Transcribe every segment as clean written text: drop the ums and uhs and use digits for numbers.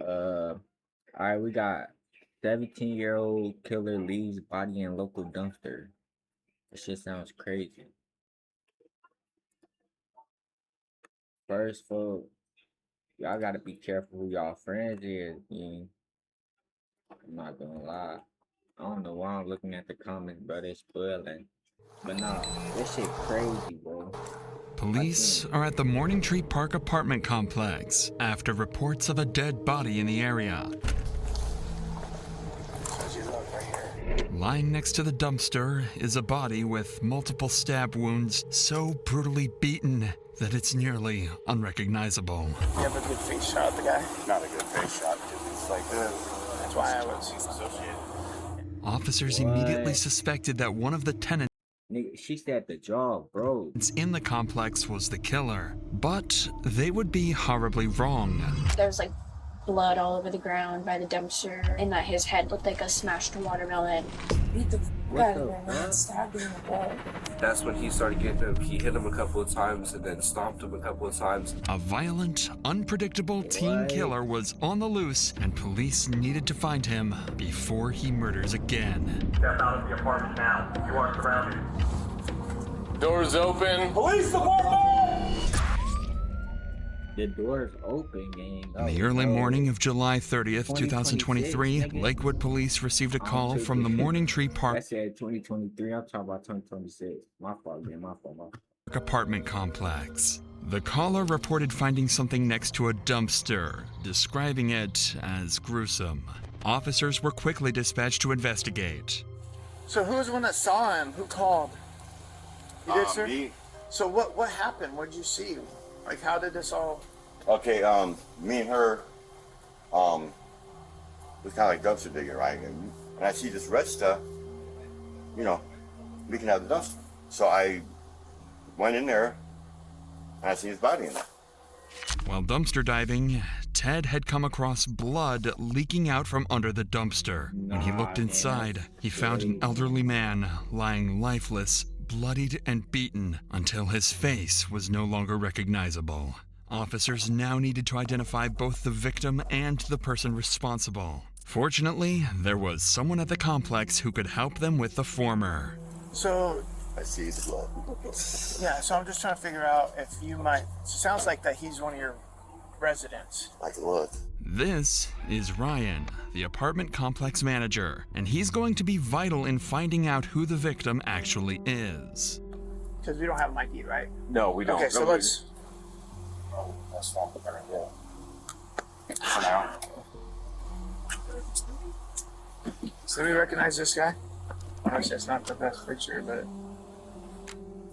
Uh, all right, we got 17-year-old killer leaves body in local dumpster. This shit sounds crazy. First, folks, y'all gotta be careful who y'all friends is. I'm not gonna lie. I don't know why I'm looking at the comments, bro. They spoiling. But nah, this shit crazy, bro. I Police think are at the Morning Tree Park apartment complex after reports of a dead body in the area. Lying next to the dumpster is a body with multiple stab wounds so brutally beaten that it's nearly unrecognizable. You have a good face shot of the guy? Not a good face shot because it's like That's why I was associated. Officers What? immediately suspected that one of the tenants Nigga, she said the jaw, bro. in the complex was the killer, but they would be horribly wrong. There was like blood all over the ground by the dumpster, and that his head looked like a smashed watermelon. Beat the What guy the and fuck? stabbed him in the head. That's when he started getting him. He hit him a couple of times and then stomped him a couple of times. A violent, unpredictable teen What? killer was on the loose, and police needed to find him before he murders again. Step out of the apartment now. You are surrounded. Doors open. Police department! The door's open, gang. In the early morning of July 30th, 2023, Lakewood police received a call from the Morning Tree I Park said 2023. I'm talking about 2026. My fault, man. My fault. apartment complex. The caller reported finding something next to a dumpster, describing it as gruesome. Officers were quickly dispatched to investigate. So who was the one that saw him? Who called? You did, sir? Me. So what happened? What did you see? Like, how did this all... Okay, me and her, was kind of like dumpster digging, right? And I see this red stuff, you know, leaking out of the dumpster. So I went in there, and I see his body in there. While dumpster diving, Ted had come across blood leaking out from under the dumpster. When he looked inside, he found an elderly man lying lifeless, bloodied and beaten until his face was no longer recognizable. Officers now needed to identify both the victim and the person responsible. Fortunately, there was someone at the complex who could help them with the former. So, I see his blood. yeah, so I'm just trying to figure out if you might... Sounds like that he's one of your residents. I can look. This is Ryan, the apartment complex manager, and he's going to be vital in finding out who the victim actually is. Because we don't have an ID, right? No, we don't. Okay, so Nobody- let's... That's not better, yeah. For now. So we recognize this guy? Obviously, it's not the best picture, but...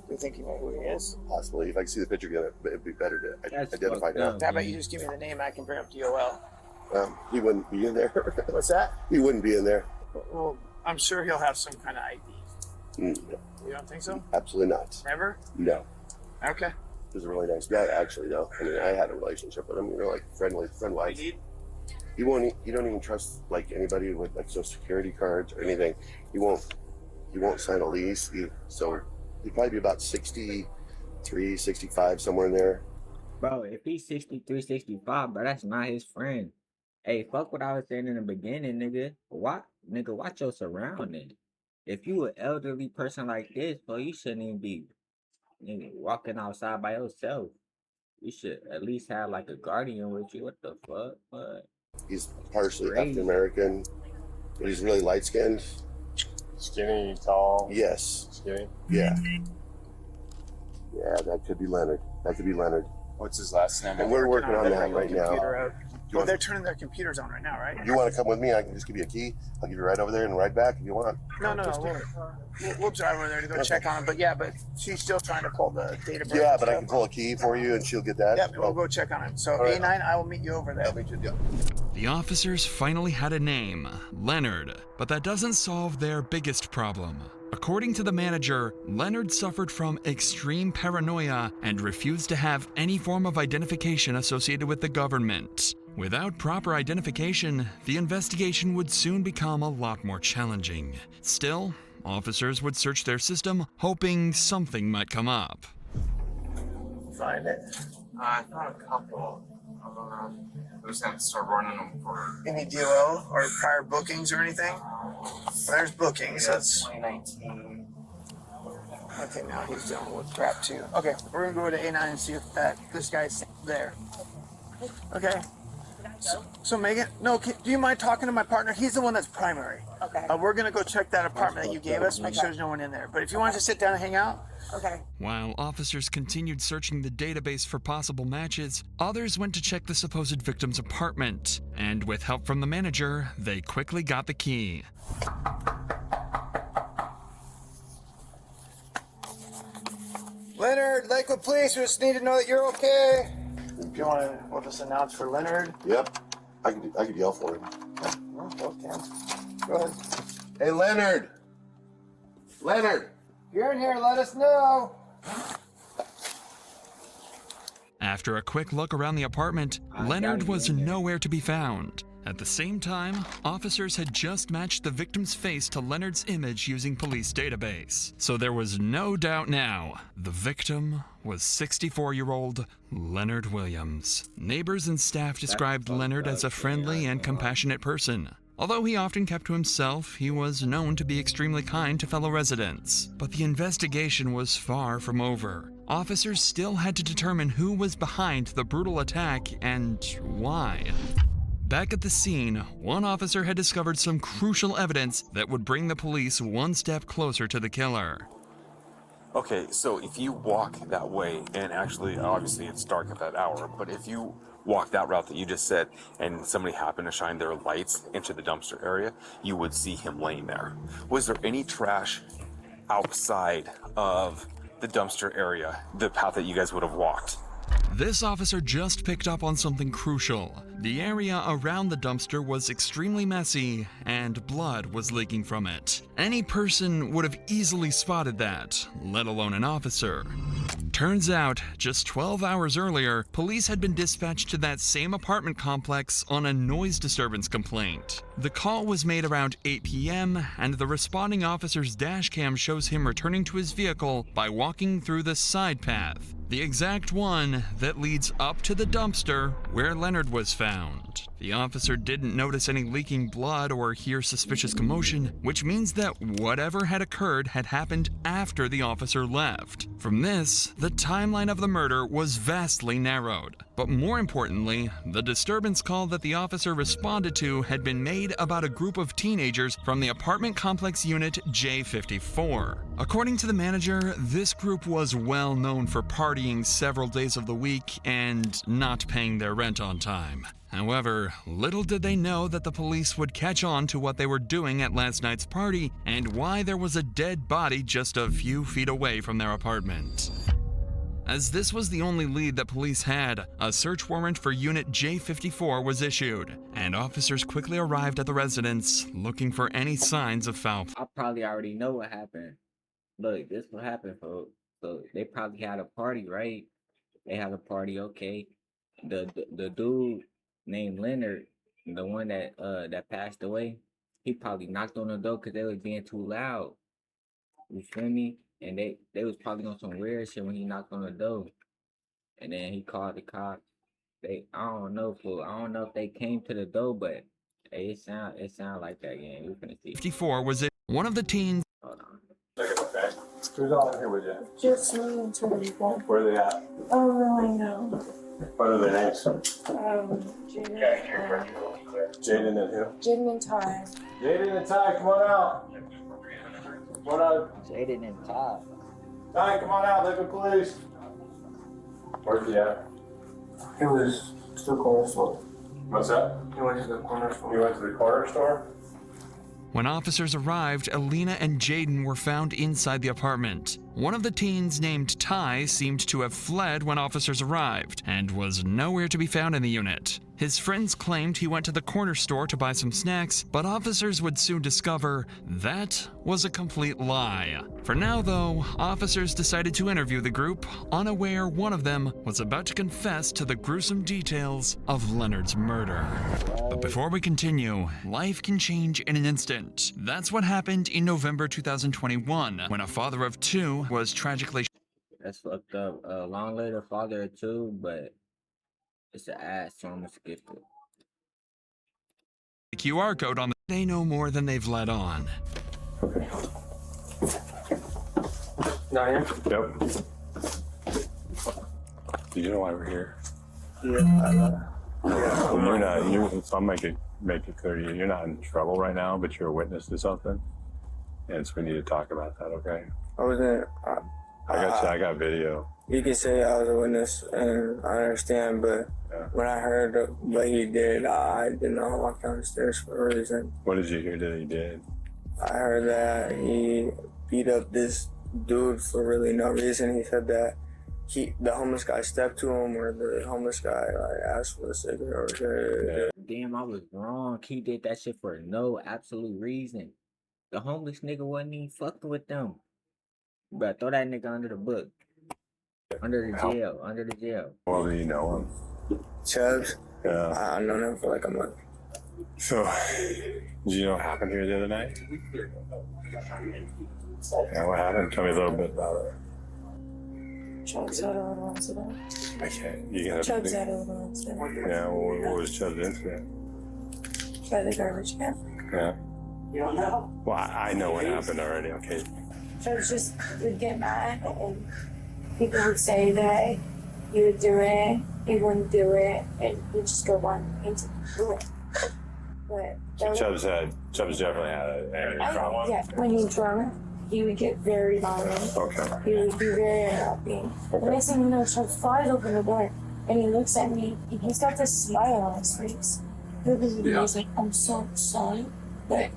We think you know who he is? Possibly. If I can see the picture, it'd be better to That's identify fucked now. up. How about you just give me the name, I can bring up DOL. He wouldn't be in there. What's that? He wouldn't be in there. Well, I'm sure he'll have some kind of ID. No, You don't think so? absolutely not. Never? No. Okay. He was a really nice guy, actually, though. I mean, I had a relationship with him, you know, like friend-wise. He don't even trust like anybody with like social security cards or anything. He won't sign a lease. So he'd probably be about 63, 65, somewhere in there. Bro, if he's 63, 65, bro, that's not his friend. Hey, fuck what I was saying in the beginning, nigga. Watch your surroundings. If you an elderly person like this, bro, you shouldn't even be walking outside by yourself. You should at least have like a guardian with you. What the fuck? But He's partially Crazy. African American, but he's really light skinned. Skinny, tall, Yes. skinny. Yeah. Yeah, that could be Leonard. What's his last name? And we're working on that right now. Well, they're turning their computers on right now, right? You want to come with me? I can just give you a key. I'll give you a ride over there and ride back if you want. No. We'll drive over there to go check on him. But yeah, but she's still trying to pull the data. Yeah, but I can pull a key for you and she'll get that. Yeah, we'll go check on him. So right. A9, I will meet you over there. The officers finally had a name, Leonard, but that doesn't solve their biggest problem. According to the manager, Leonard suffered from extreme paranoia and refused to have any form of identification associated with the government. Without proper identification, the investigation would soon become a lot more challenging. Still, officers would search their system, hoping something might come up. Find it. Not a couple. We just have to start running them for Any DOL or prior bookings or anything? There's bookings. That's 2019. okay. Now he's dealing with crap too. Okay, we're gonna go to A9 and see if this guy's there. Okay. So Megan, no, do you mind talking to my partner? He's the one that's primary. Okay. We're gonna go check that apartment that you gave us. Make sure there's no one in there. But if you want to just sit down and hang out. Okay. While officers continued searching the database for possible matches, others went to check the supposed victim's apartment. And with help from the manager, they quickly got the key. Leonard, Lakewood Police, we just need to know that you're okay. If you want to, we'll just announce for Leonard. Yep. I could yell for him. Well, both can. Go ahead. Hey, Leonard. Leonard. If you're in here, let us know. After a quick look around the apartment, Leonard was nowhere to be found. At the same time, officers had just matched the victim's face to Leonard's image using police database. So there was no doubt now, the victim was 64-year-old Leonard Williams. Neighbors and staff described Leonard as a friendly and compassionate person. Although he often kept to himself, he was known to be extremely kind to fellow residents. But the investigation was far from over. Officers still had to determine who was behind the brutal attack and why. Back at the scene, one officer had discovered some crucial evidence that would bring the police one step closer to the killer. Okay, so if you walk that way, and actually, obviously it's dark at that hour, but if you walk that route that you just said, and somebody happened to shine their lights into the dumpster area, you would see him laying there. Was there any trash outside of the dumpster area, the path that you guys would have walked? This officer just picked up on something crucial. The area around the dumpster was extremely messy, and blood was leaking from it. Any person would have easily spotted that, let alone an officer. Turns out, just 12 hours earlier, police had been dispatched to that same apartment complex on a noise disturbance complaint. The call was made around 8 p.m., and the responding officer's dash cam shows him returning to his vehicle by walking through the side path. The exact one that leads up to the dumpster where Leonard was found. The officer didn't notice any leaking blood or hear suspicious commotion, which means that whatever had occurred had happened after the officer left. From this, the timeline of the murder was vastly narrowed. But more importantly, the disturbance call that the officer responded to had been made about a group of teenagers from the apartment complex unit J54. According to the manager, this group was well known for partying several days of the week and not paying their rent on time. However, little did they know that the police would catch on to what they were doing at last night's party and why there was a dead body just a few feet away from their apartment. As this was the only lead that police had, a search warrant for Unit J54 was issued, and officers quickly arrived at the residence looking for any signs of foul play. I probably already know what happened. Look, this what happened, folks. So they probably had a party, right? They had a party, okay. The dude named Leonard, the one that passed away, he probably knocked on the door because they was being too loud. You feel me? And they was probably on some weird shit when he knocked on the door. And then he called the cops. I don't know, fool. I don't know if they came to the door, but hey, it sound like that game. We're finna see. 54 was it. One of the teens. Hold on. Okay. Who's all in here with you? Just me and two people. Where are they at? I don't really know. What are their names? Jaden. Jaden and who? Jaden and Ty. Jaden and Ty, come on out. What up? Jaden and Ty. Ty, come on out, Lakewood Police. Where's he at? It was to the corner store. What's that? He went to the corner store. You went to the corner store? When officers arrived, Alina and Jaden were found inside the apartment. One of the teens, named Ty, seemed to have fled when officers arrived and was nowhere to be found in the unit. His friends claimed he went to the corner store to buy some snacks, but officers would soon discover that was a complete lie. For now, though, officers decided to interview the group, unaware one of them was about to confess to the gruesome details of Leonard's murder. But before we continue, life can change in an instant. That's what happened in November 2021, when a father of two was tragically. That's fucked up. Long live the father too, but It's an ad, so I'm gonna skip it. The QR code on the they know more than they've let on. Okay. Diane? Yep. Do you know why we're here? Yeah. Well, you're not. So I'll make it clear to you. You're not in trouble right now, but you're a witness to something, and so we need to talk about that. Okay? I wasn't. I got video. You can say I was a witness, and I understand, but when I heard what he did, I did not walk down the stairs for a reason. What did you hear that he did? I heard that he beat up this dude for really no reason. He said that the homeless guy stepped to him, or the homeless guy asked for a cigarette. Or Damn, I was wrong. He did that shit for no absolute reason. The homeless nigga wasn't even fucking with them. But throw that nigga under the book. Under the jail. Well, do you know him? Chubbs? Yeah. I known him for like a month. So, did you know what happened here the other night? Yeah, what happened? Tell me a little bit about it. Chubbs had a little incident. I can't. You gotta. Chubbs had a little incident. Yeah. Well, what was Chubb's incident? By the garbage can. Yeah. You don't know? Well, I know what happened already. Okay. Chubbs just would get mad, and people would say that he would do it, he wouldn't do it, and he'd just go on into do it. But So Chubbs definitely had an anger problem. yeah, when he's drunk, he would get very violent. Okay. He would be very unhappy. The next thing you know, Chubbs flies open the door, and he looks at me, and he's got this smile on his face. He's like, I'm so sorry, but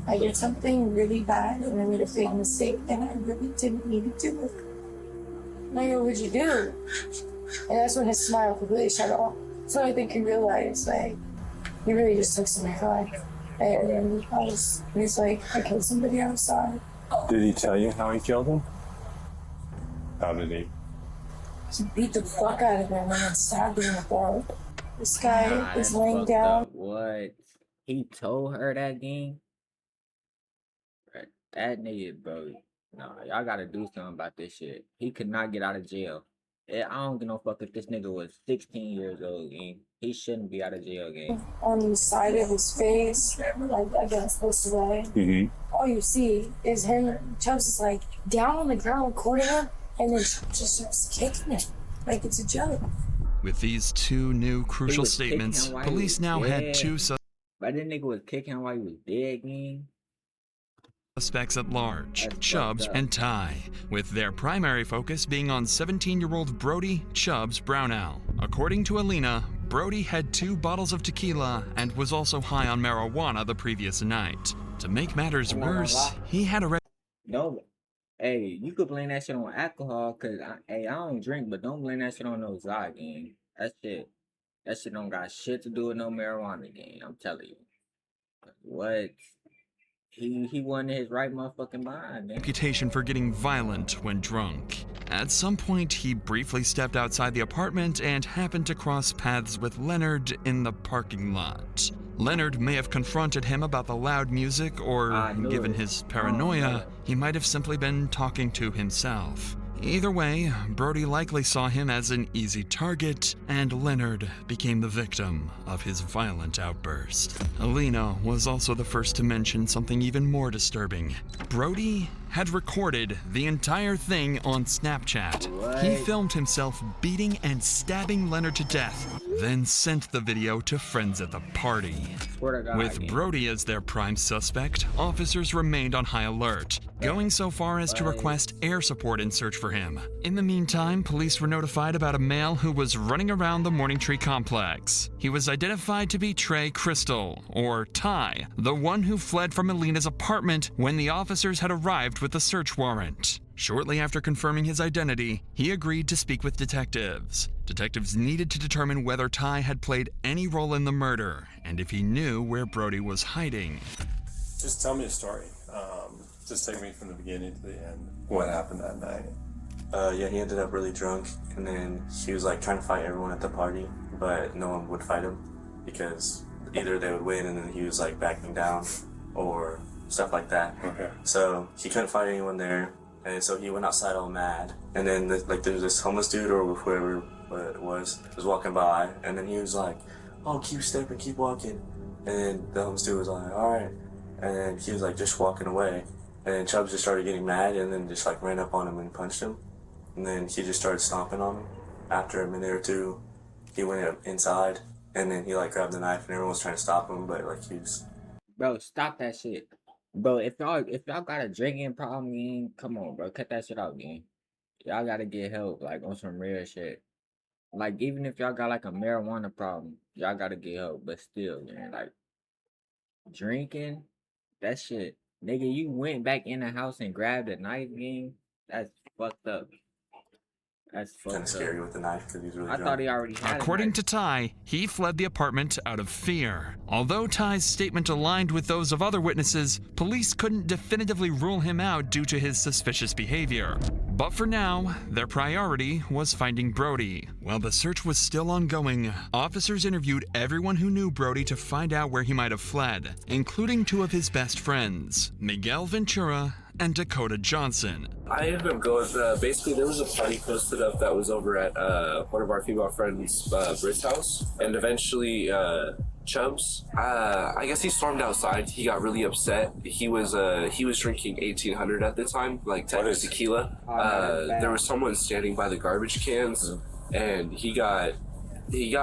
I did something really bad, and I made a big mistake, and I really didn't need to do it. And I go, what'd you do? And that's when his smile completely shut off. So I think he realized, like, he really just took some pride. And he's like, I killed somebody outside. Did he tell you how he killed him? How did he? He beat the fuck out of him and then stabbed him in the throat. This guy is laying down. What? He told her that game? That nigga, bro. No, y'all gotta do something about this shit. He could not get out of jail. I don't give no fuck if this nigga was 16 years old, gang. He shouldn't be out of jail, gang. On the side of his face, like against this way. Mm-hmm. All you see is him, Chubbs is like down on the ground recording him, and then just starts kicking him like it's a joke. With these two new crucial statements, police now had two But that nigga was kicking him while he was dead, gang. Suspects at large, Chubbs and Ty, with their primary focus being on 17-year-old Brody Chubbs Brownell. According to Alina, Brody had 2 bottles of tequila and was also high on marijuana the previous night. To make matters worse, he had a No, hey, you could blame that shit on alcohol, cause I don't drink, but don't blame that shit on no Zod, gang. That shit don't got shit to do with no marijuana, gang. I'm telling you. What? He wasn't in his right motherfucking mind, man. reputation for getting violent when drunk. At some point, he briefly stepped outside the apartment and happened to cross paths with Leonard in the parking lot. Leonard may have confronted him about the loud music, or given his paranoia, he might have simply been talking to himself. Either way, Brody likely saw him as an easy target, and Leonard became the victim of his violent outburst. Alina was also the first to mention something even more disturbing. Brody had recorded the entire thing on Snapchat. What? He filmed himself beating and stabbing Leonard to death, then sent the video to friends at the party. Swear to God, With gang. Brody as their prime suspect, officers remained on high alert, going so far as to request air support and search for him. In the meantime, police were notified about a male who was running around the Morning Tree complex. He was identified to be Trey Crystal, or Ty, the one who fled from Alina's apartment when the officers had arrived with the search warrant. Shortly after confirming his identity, he agreed to speak with detectives. Detectives needed to determine whether Ty had played any role in the murder, and if he knew where Brody was hiding. Just tell me a story. Just take me from the beginning to the end. What happened that night? Yeah, he ended up really drunk, and then he was like trying to fight everyone at the party, but no one would fight him because either they would win and then he was like backing down or stuff like that. Okay. So he couldn't fight anyone there, and so he went outside all mad. And then there was this homeless dude or whoever what it was walking by, and then he was like, "Oh, keep stepping, keep walking." And then the homeless dude was like, "All right," and then he was like just walking away, and then Chubbs just started getting mad, and then just like ran up on him and punched him, and then he just started stomping on him. After a minute or two, he went up inside, and then he like grabbed the knife, and everyone was trying to stop him, but like he was. Bro, stop that shit. Bro, if y'all got a drinking problem, gang, come on, bro, cut that shit out, gang. Y'all gotta get help, like on some real shit. Like even if y'all got like a marijuana problem, y'all gotta get help. But still, man, like drinking, that shit, nigga, you went back in the house and grabbed a knife, gang. That's fucked up. That's fucked Kind of scary with the knife because he's really I drunk. thought he already had According to Ty, he fled the apartment out of fear. Although Ty's statement aligned with those of other witnesses, police couldn't definitively rule him out due to his suspicious behavior. But for now, their priority was finding Brody. While the search was still ongoing, officers interviewed everyone who knew Brody to find out where he might have fled, including two of his best friends, Miguel Ventura and Dakota Johnson. I ended up going, basically there was a party posted up that was over at one of our female friends, Britt's house, and eventually Chubbs, I guess he stormed outside. He got really upset. He was drinking 1800 at the time, like tequila. There was someone standing by the garbage cans, and he got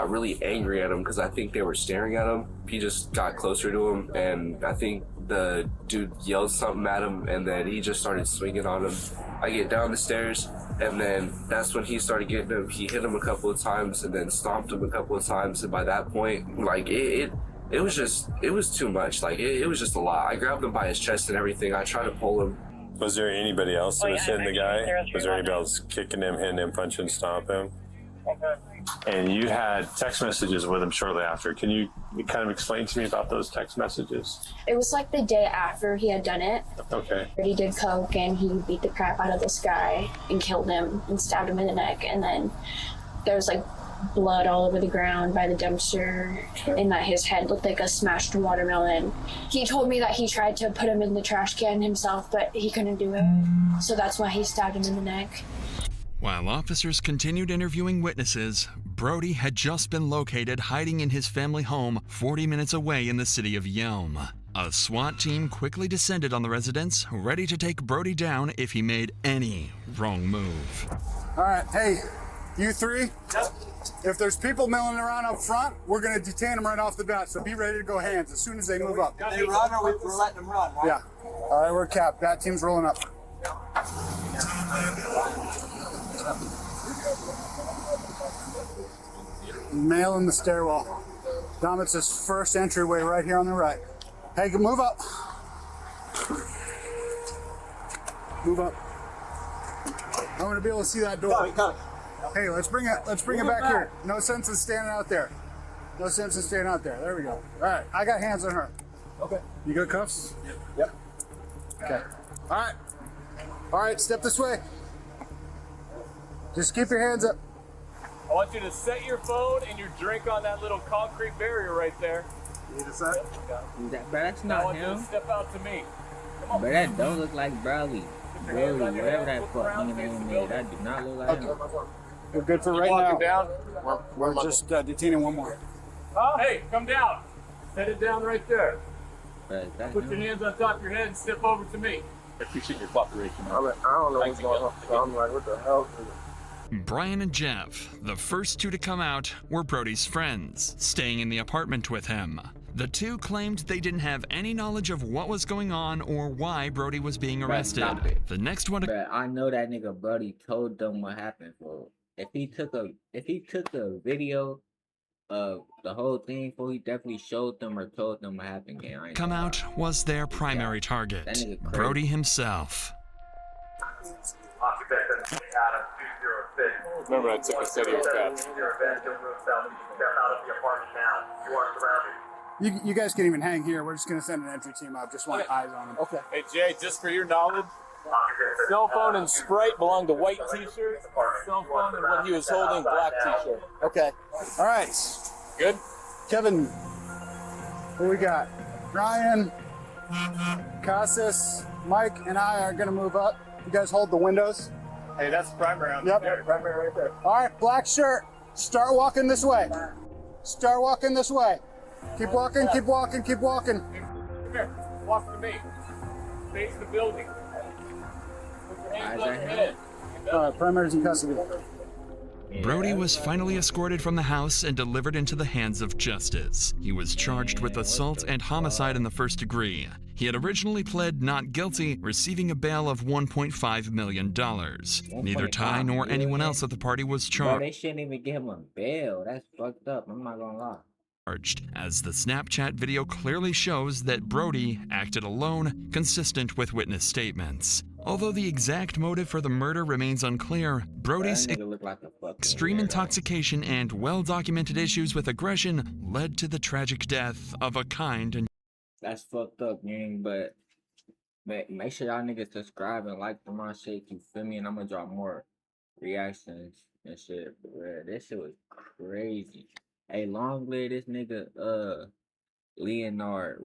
really angry at him because I think they were staring at him. He just got closer to him, and I think the dude yelled something at him, and then he just started swinging on him. I get down the stairs, and then that's when he started getting him. He hit him a couple of times, and then stomped him a couple of times. And by that point, like it was too much. Like it was just a lot. I grabbed him by his chest and everything. I tried to pull him. Was there anybody else that was hitting the guy? Was there anybody else kicking him, hitting him, punching, stomping him? And you had text messages with him shortly after. Can you kind of explain to me about those text messages? It was like the day after he had done it. Okay. He did coke and he beat the crap out of this guy and killed him and stabbed him in the neck. And then there was like blood all over the ground by the dumpster, and that his head looked like a smashed watermelon. He told me that he tried to put him in the trash can himself, but he couldn't do it. So that's why he stabbed him in the neck. While officers continued interviewing witnesses, Brody had just been located hiding in his family home 40 minutes away in the city of Yelm. A SWAT team quickly descended on the residence, ready to take Brody down if he made any wrong move. All right, hey, you three. Yep. If there's people milling around up front, we're gonna detain them right off the bat. So be ready to go hands as soon as they move up. They run, or we're letting them run, right? Yeah. All right, we're capped. That team's rolling up. Male in the stairwell. Dom, it's his first entryway right here on the right. Hey, move up. Move up. I want to be able to see that door. Hey, let's bring it back here. No sense in standing out there. No sense in standing out there. There we go. All right, I got hands on her. Okay. You got cuffs? Yep. Okay. All right. All right, step this way. Just keep your hands up. I want you to set your phone and your drink on that little concrete barrier right there. Need a set? But that's Now I not want you to him. step out to me. But that don't look like Brody. Brody, whatever that fucking name is, that do not look like him. We're good for right now. Down. We're just detaining one more. Hey, come down. Set it down right there. But is that Put your him? hands on top of your head and step over to me. I appreciate your cooperation. I don't know what's going on. I'm like, what the hell is it? Brian and Jeff, the first two to come out, were Brody's friends, staying in the apartment with him. The two claimed they didn't have any knowledge of what was going on or why Brody was being arrested. Stop it. The next one to But I know that nigga Brody told them what happened, for if he took a video of the whole thing, for he definitely showed them or told them what happened. Gang. I ain't come gonna out lie. was their primary That target, nigga crazy. Brody himself. Occupant Adam 206. Remember, I took a study of that. Step out of the apartment now. You are surrounded. You guys can even hang here. We're just gonna send an entry team out. Just want eyes on them. Okay. Hey, Jay, just for your knowledge, cell phone and Sprite belong to white t-shirt. Cell phone and what he was holding, black t-shirt. Okay. All right. Good? Kevin, who we got? Ryan, Casas, Mike, and I are gonna move up. You guys hold the windows. Hey, that's the primary on Yep. there. Primary right there. All right, black shirt. Start walking this way. Start walking this way. Keep walking, keep walking, keep walking. Come here. Walk to me. Face the building. Put your hands on your head. Perimeter's in custody. Brody was finally escorted from the house and delivered into the hands of justice. He was charged with assault and homicide in the first degree. He had originally pled not guilty, receiving a bail of $1.5 million. Neither Ty nor anyone else at the party was Bro, they shouldn't even give him a bail. That's fucked up. I'm not gonna lie. As the Snapchat video clearly shows that Brody acted alone, consistent with witness statements. Although the exact motive for the murder remains unclear, Brody's extreme intoxication and well-documented issues with aggression led to the tragic death of a kind and... That's fucked up, gang, but make sure y'all niggas subscribe and like for my shit, you feel me? And I'm gonna drop more reactions and shit. Bro, this shit was crazy. Hey, long live this nigga, Leonard.